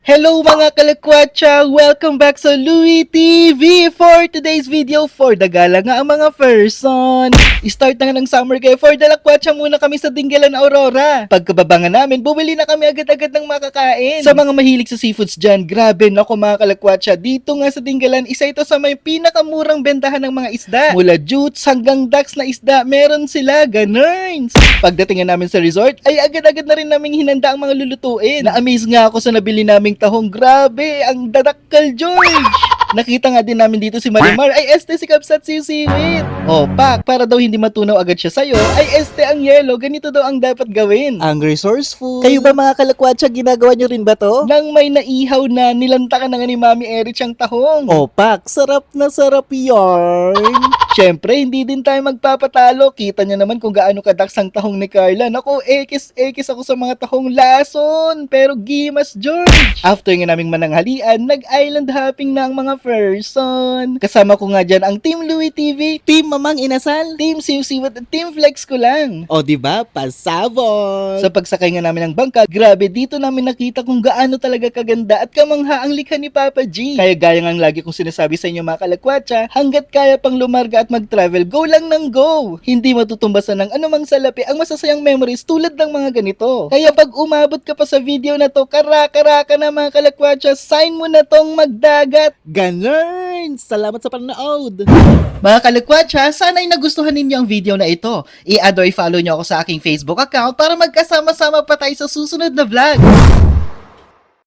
Hello mga kalakwatsa! Welcome back sa Louie TV! For today's video, for the gala nga ang mga person. Start na nga ng summer kaya for the lakwatsa muna kami sa Dingalan Aurora. Pagkababangan namin, bumili na kami agad-agad ng makakain. Sa mga mahilig sa seafoods dyan, grabe nako mga kalakwatsa. Dito nga sa Dingalan, isa ito sa may pinakamurang bentahan ng mga isda. Mula jutes hanggang ducks na isda, meron sila, ganun. Pagdating nga namin sa resort, ay agad-agad na rin namin hinanda ang mga lulutuin. Na-amaze nga ako sa nabili naming tahong. Grabe, ang dadakkel, George! Nakita nga din namin dito si Marimar, ay este si Kapsat siwit. O, pak, para daw hindi matunaw agad siya sa'yo, ay este ang yelo, ganito daw ang dapat gawin. Ang resourceful. Kayo ba mga kalakwatsa, ginagawa nyo rin ba to? Nang may naihaw na, nilantakan na nga ni Mami Erich ang tahong. O, pak, sarap na sarap yarn. Siyempre, hindi din tayo magpapatalo. Kita niya naman kung gaano kadaks ang tahong ni Carla. Naku, ekis ako sa mga tahong lason. Pero gimas, George. After nga naming mananghalian, nag-island hopping na ang mga person. Kasama ko nga dyan ang Team Louie TV, Team Mamang Inasal, Team Siwsiwat at Team Flex ko lang. O diba, pasabog! Sa pagsakay nga namin ng bangka, grabe dito namin nakita kung gaano talaga kaganda at kamangha ang likha ni Papa G. Kaya gaya nga lagi kong sinasabi sa inyo mga kalakwatsa, hanggat kaya pang lumarga at mag-travel, go lang ng go! Hindi matutumbasan ng anumang salapi ang masasayang memories tulad ng mga ganito. Kaya pag umabot ka pa sa video na to, kara-kara na mga kalakwatsa, sign mo na tong magdagat. Ganun! Salamat sa panonood! Mga kalakwatsa, sana'y nagustuhan ninyo ang video na ito. I-add or i-follow nyo ako sa aking Facebook account para magkasama-sama pa tayo sa susunod na vlog.